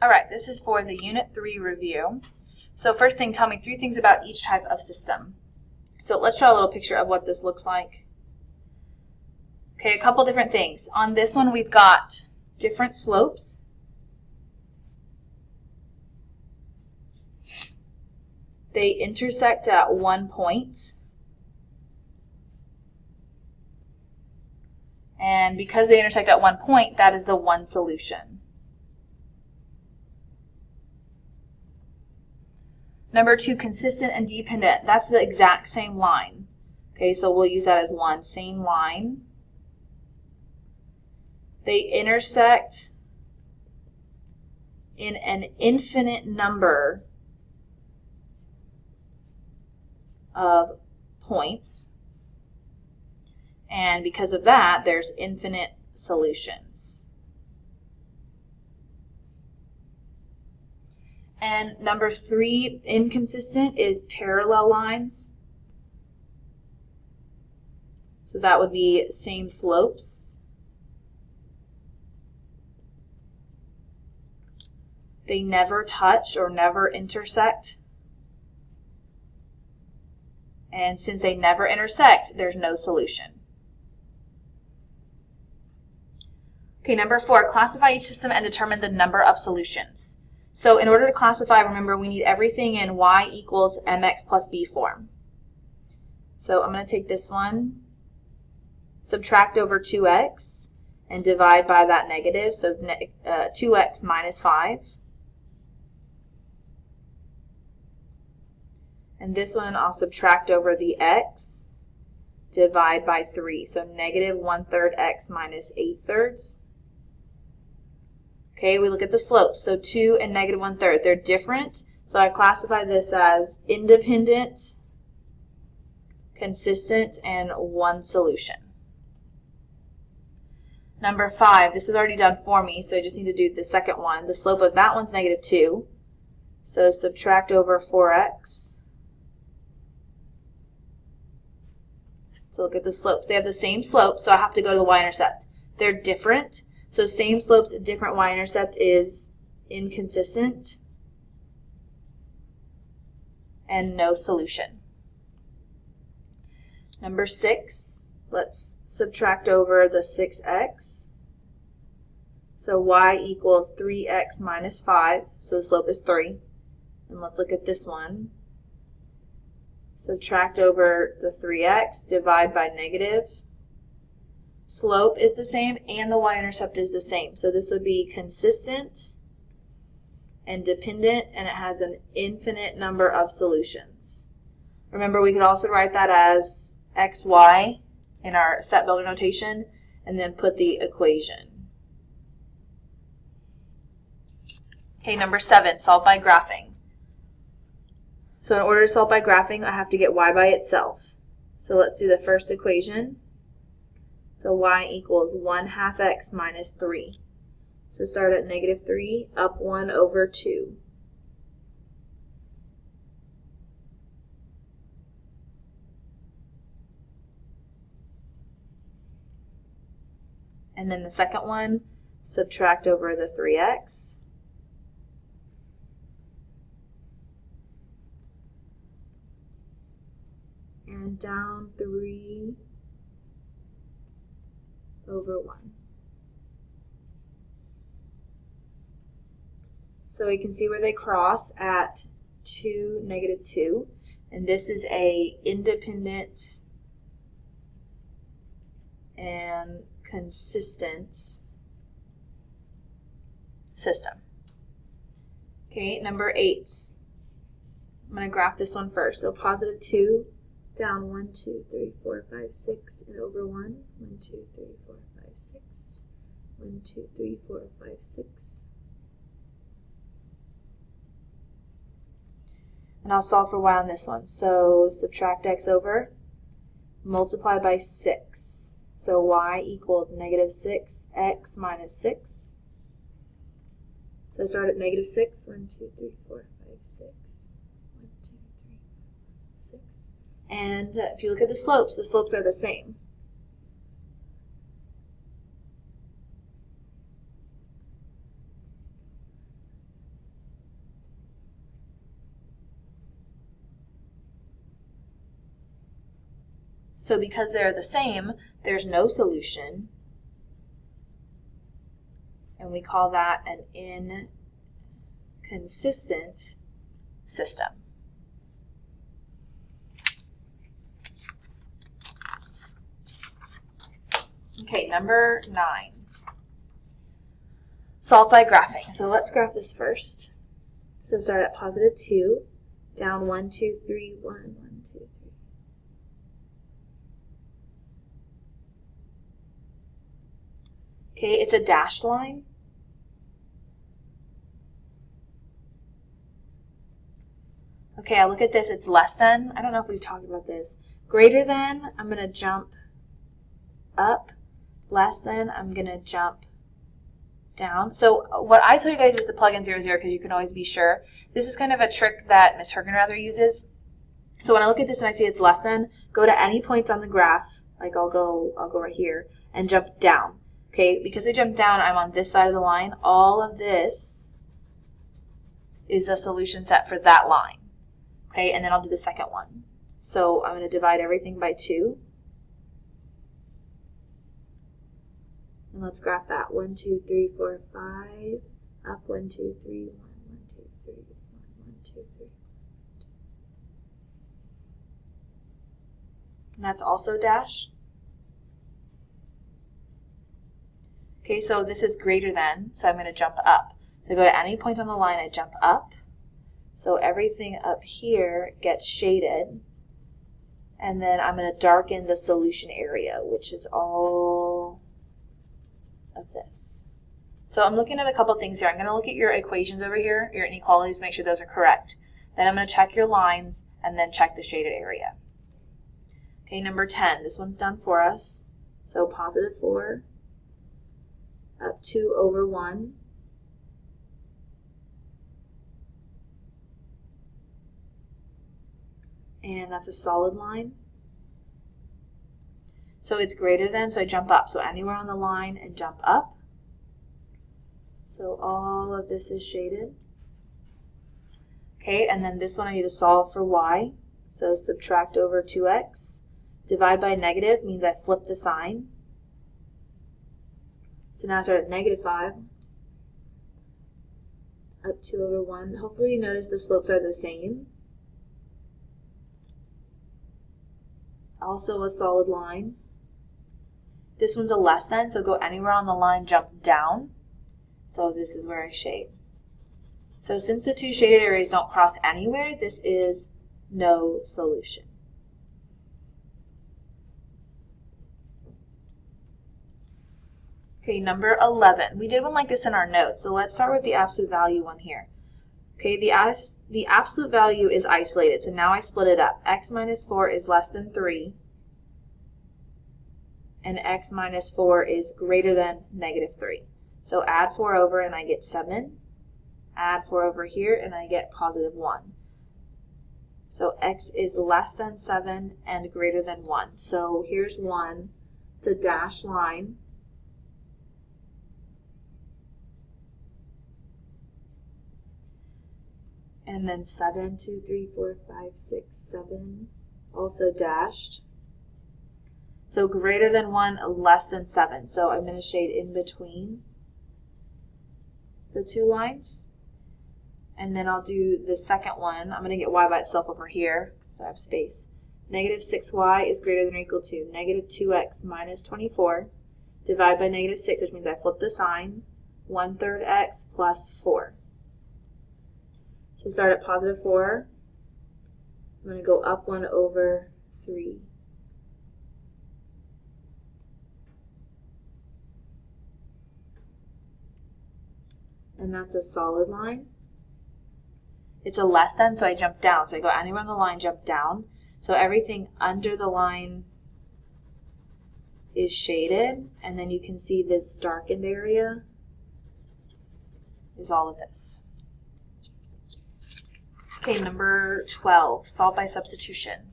All right, this is for the Unit 3 review. So first thing, tell me 3 things about each type of system. So let's draw a little picture of what this looks like. Okay, a couple different things. On this one, we've got different slopes. They intersect at one point. And because they intersect at one point, that is the one solution. Number 2, consistent and dependent. That's the exact same line. Okay, so we'll use that as one. Same line. They intersect in an infinite number of points. And because of that, there's infinite solutions. And number 3, inconsistent, is parallel lines. So that would be same slopes. They never touch or never intersect. And since they never intersect, there's no solution. Okay, number 4, classify each system and determine the number of solutions. So in order to classify, remember, we need everything in y equals mx plus b form. So I'm going to take this one, subtract over 2x, and divide by that negative, so 2x minus 5. And this one I'll subtract over the x, divide by 3, so negative 1/3 x minus 8/3. Okay, we look at the slopes. So 2 and negative 1/3, they're different. So I classify this as independent, consistent, and one solution. Number 5, this is already done for me, so I just need to do the second one. The slope of that one's negative 2. So subtract over 4x. So look at the slopes. They have the same slope, so I have to go to the y-intercept. They're different. So same slopes, different y-intercept is inconsistent and no solution. Number 6, let's subtract over the 6x. So y equals 3x minus 5, so the slope is 3. And let's look at this one. Subtract over the 3x, divide by negative. Slope is the same and the y-intercept is the same. So this would be consistent and dependent, and it has an infinite number of solutions. Remember, we could also write that as xy in our set builder notation and then put the equation. Okay, number 7, solve by graphing. So in order to solve by graphing, I have to get y by itself. So let's do the first equation. So y equals 1/2 x minus 3. So start at negative 3, up 1 over 2. And then the second one, subtract over the 3x. And down 3 over 1. So we can see where they cross at 2, negative 2. And this is a independent and consistent system. Okay, number 8. I'm going to graph this one first. So positive 2, down 1, 2, 3, 4, 5, 6, and over 1. 1, 2, 3, 4, 5, 6. 1, 2, 3, 4, 5, 6. And I'll solve for y on this one. So subtract x over, multiply by 6. So y equals negative 6x minus 6. So I start at negative 6. 1, 2, 3, 4, 5, 6. 1, 2, 3, 6. And if you look at the slopes are the same. So because they're the same, there's no solution. And we call that an inconsistent system. Okay, number 9. Solve by graphing. So let's graph this first. So start at positive 2, down 1, 2, 3, 1, 1, 2, 3. Okay, it's a dashed line. Okay, I look at this, it's less than. I don't know if we've talked about this. Greater than, I'm going to jump up. Less than, I'm going to jump down. So what I tell you guys is to plug in 0, 0 because you can always be sure. This is kind of a trick that Ms. Hergenrather uses. So when I look at this and I see it's less than, go to any point on the graph, like I'll go right here, and jump down. Okay, because I jump down, I'm on this side of the line. All of this is the solution set for that line. Okay, and then I'll do the second one. So I'm going to divide everything by 2. And let's graph that. 1, 2, 3, 4, 5. Up 1, 2, 3, 1, 1, 2, 3, 1, 1, 2, 3. And that's also dashed. Okay, so this is greater than, so I'm going to jump up. So I go to any point on the line, I jump up. So everything up here gets shaded. And then I'm going to darken the solution area, which is all of this. So I'm looking at a couple things here. I'm going to look at your equations over here, your inequalities, make sure those are correct. Then I'm going to check your lines and then check the shaded area. Okay, number 10. This one's done for us. So positive 4 up 2 over 1. And that's a solid line. So it's greater than, so I jump up. So anywhere on the line and jump up. So all of this is shaded. Okay, and then this one I need to solve for y. So subtract over 2x. Divide by negative means I flip the sign. So now I start at negative 5. Up 2 over 1. Hopefully you notice the slopes are the same. Also a solid line. This one's a less than, so go anywhere on the line, jump down. So this is where I shade. So since the two shaded areas don't cross anywhere, this is no solution. Okay, number 11. We did one like this in our notes, so let's start with the absolute value one here. Okay, the absolute value is isolated, so now I split it up. X minus 4 is less than 3, and x minus 4 is greater than negative 3. So add 4 over and I get 7. Add 4 over here and I get positive 1. So x is less than 7 and greater than 1. So here's 1. It's a dashed line. And then 7, 2, 3, 4, 5, 6, 7, also dashed. So greater than 1, less than 7. So I'm going to shade in between the two lines. And then I'll do the second one. I'm going to get y by itself over here, so I have space. Negative 6y is greater than or equal to negative 2x minus 24. Divide by negative 6, which means I flip the sign. 1/3 x plus 4. So start at positive 4. I'm going to go up 1 over 3. And that's a solid line. It's a less than, so I jump down. So I go anywhere on the line, jump down. So everything under the line is shaded. And then you can see this darkened area is all of this. Okay, number 12, solve by substitution.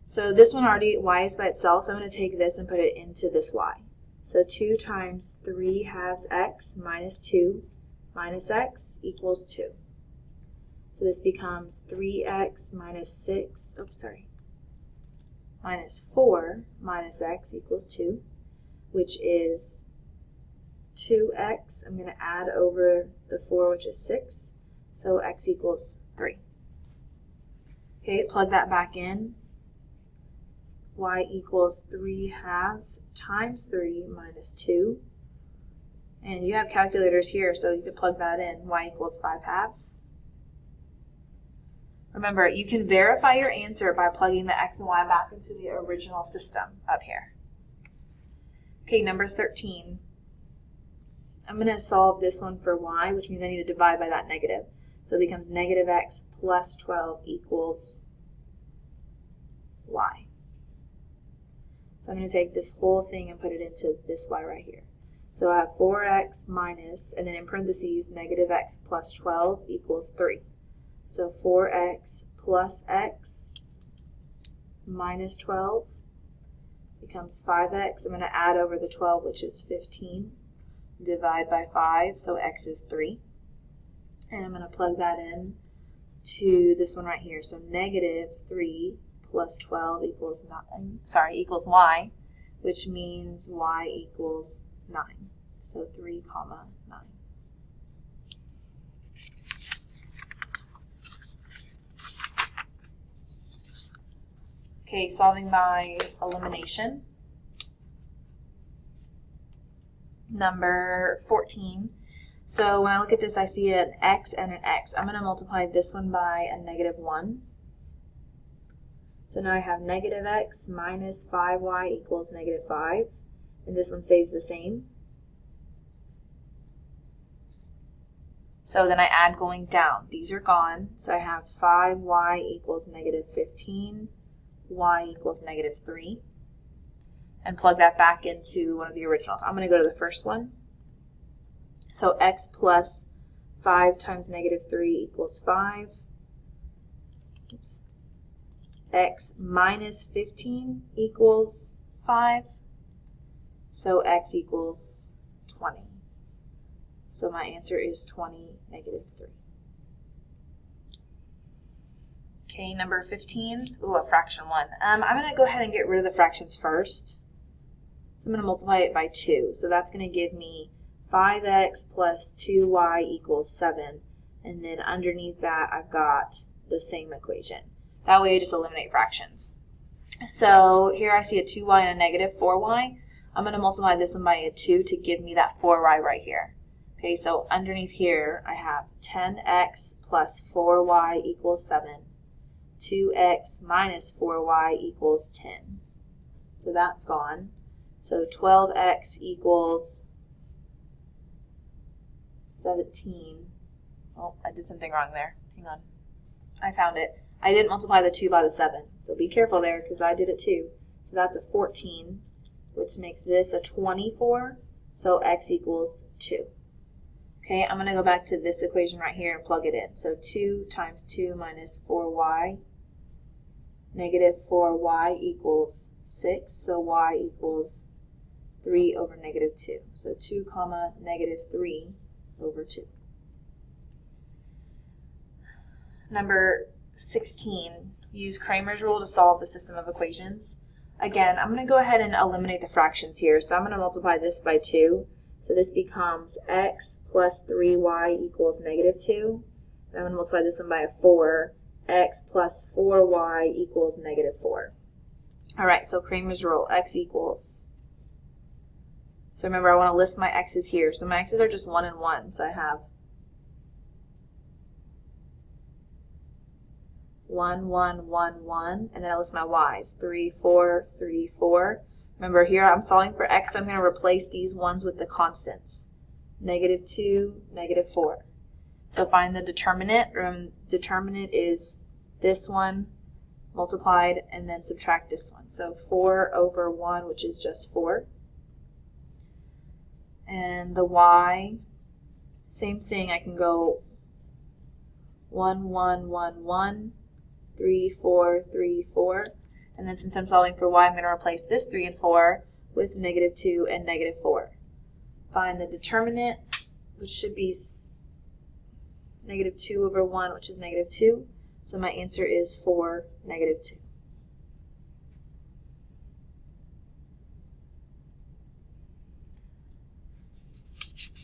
So this one already, y is by itself, so I'm going to take this and put it into this y. So 2 times 3 halves x minus 2 minus x equals 2. So this becomes 3x minus 6, minus 4 minus x equals 2, which is 2x. I'm going to add over the 4, which is 6, so x equals 3. Okay, plug that back in. Y equals 3/2 times 3 minus 2. And you have calculators here, so you can plug that in. Y equals 5/2. Remember, you can verify your answer by plugging the x and y back into the original system up here. Okay, number 13. I'm going to solve this one for y, which means I need to divide by that negative. So it becomes negative x plus 12 equals y. So I'm going to take this whole thing and put it into this y right here. So I have 4x minus, and then in parentheses, negative x plus 12 equals 3. So 4x plus x minus 12 becomes 5x. I'm going to add over the 12, which is 15. Divide by 5, so x is 3. And I'm going to plug that in to this one right here. So negative 3 plus 12 equals 9, equals y, which means y equals 9. So 3 comma 9. Okay, solving by elimination. Number 14. So when I look at this, I see an x and an x. I'm going to multiply this one by a negative 1. So now I have negative x minus 5y equals negative 5. And this one stays the same. So then I add going down. These are gone. So I have 5y equals negative 15. Y equals negative 3. And plug that back into one of the originals. I'm going to go to the first one. So x plus 5 times negative 3 equals 5. Oops. X minus 15 equals 5. So x equals 20. So my answer is 20, negative 3. Okay, number 15. Ooh, a fraction 1. I'm going to go ahead and get rid of the fractions first. I'm going to multiply it by 2. So that's going to give me 5x plus 2y equals 7. And then underneath that, I've got the same equation. That way I just eliminate fractions. So here I see a 2y and a negative 4y. I'm going to multiply this one by a 2 to give me that 4y right here. Okay, so underneath here, I have 10x plus 4y equals 7. 2x minus 4y equals 10. So that's gone. So 12x equals 17. Oh, I did something wrong there. Hang on. I found it. I didn't multiply the 2 by the 7. So be careful there because I did it too. So that's a 14, which makes this a 24. So x equals 2. Okay, I'm going to go back to this equation right here and plug it in. So 2 times 2 minus 4y. Negative 4y equals 6. So y equals 3 over negative 2. So 2 comma negative 3 over 2. Number 16, use Cramer's rule to solve the system of equations. Again, I'm going to go ahead and eliminate the fractions here. So I'm going to multiply this by 2. So this becomes x plus 3y equals negative 2. And I'm going to multiply this one by a 4. X plus 4y equals negative 4. All right, so Cramer's rule, x equals. So remember, I want to list my x's here. So my x's are just 1 and 1. So I have 1, 1, 1, 1, and then I list my y's, 3, 4, 3, 4. Remember, here I'm solving for x, so I'm going to replace these ones with the constants. Negative 2, negative 4. So find the determinant. Determinant is this one multiplied and then subtract this one. So 4 over 1, which is just 4. And the y, same thing. I can go 1, 1, 1, 1, 3, 4, 3, 4. And then since I'm solving for y, I'm going to replace this 3 and 4 with negative 2 and negative 4. Find the determinant, which should be negative 2 over 1, which is negative 2. So my answer is 4, negative 2.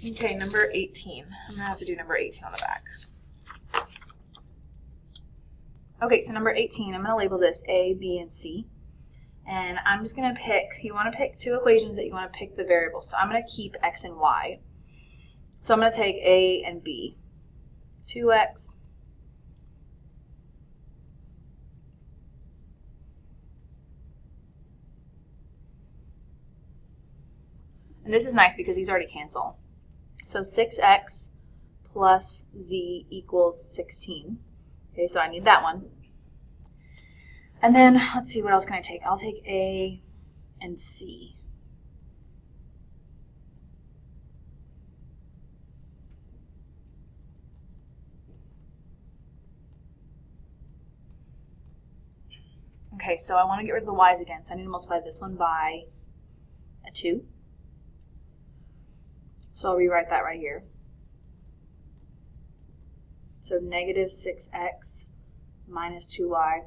Okay, number 18. I'm going to have to do number 18 on the back. Okay, so number 18, I'm going to label this A, B, and C. And I'm just going to pick, you want to pick two equations that you want to pick the variables. So I'm going to keep X and Y. So I'm going to take A and B. 2X and this is nice because these already cancel. So 6X plus Z equals 16. Okay, so I need that one. And then, let's see, what else can I take? I'll take A and C. Okay, so I want to get rid of the y's again, so I need to multiply this one by a 2. So I'll rewrite that right here. So negative 6x minus 2y.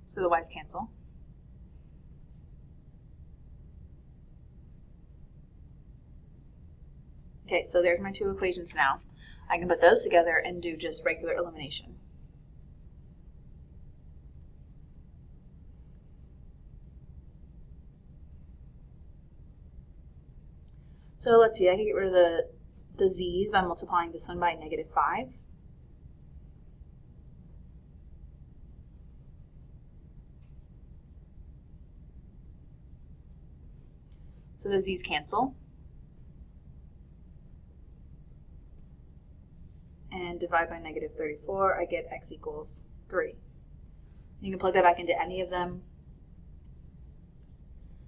So the y's cancel. Okay, so there's my two equations now. I can put those together and do just regular elimination. So let's see, I can get rid of the z's by multiplying this one by negative 5. So the z's cancel. And divide by negative 34, I get x equals 3. You can plug that back into any of them.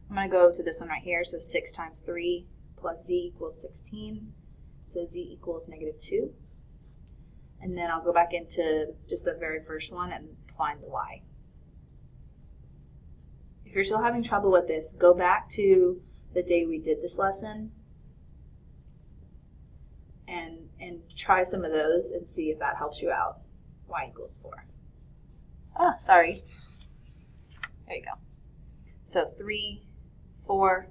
I'm going to go to this one right here, so 6 times 3 plus z equals 16, so z equals negative 2. And then I'll go back into just the very first one and find the y. If you're still having trouble with this, go back to the day we did this lesson and try some of those and see if that helps you out. Y equals 4. Oh, sorry. There you go. So 3, 4,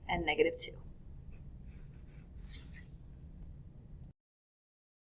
and negative 2.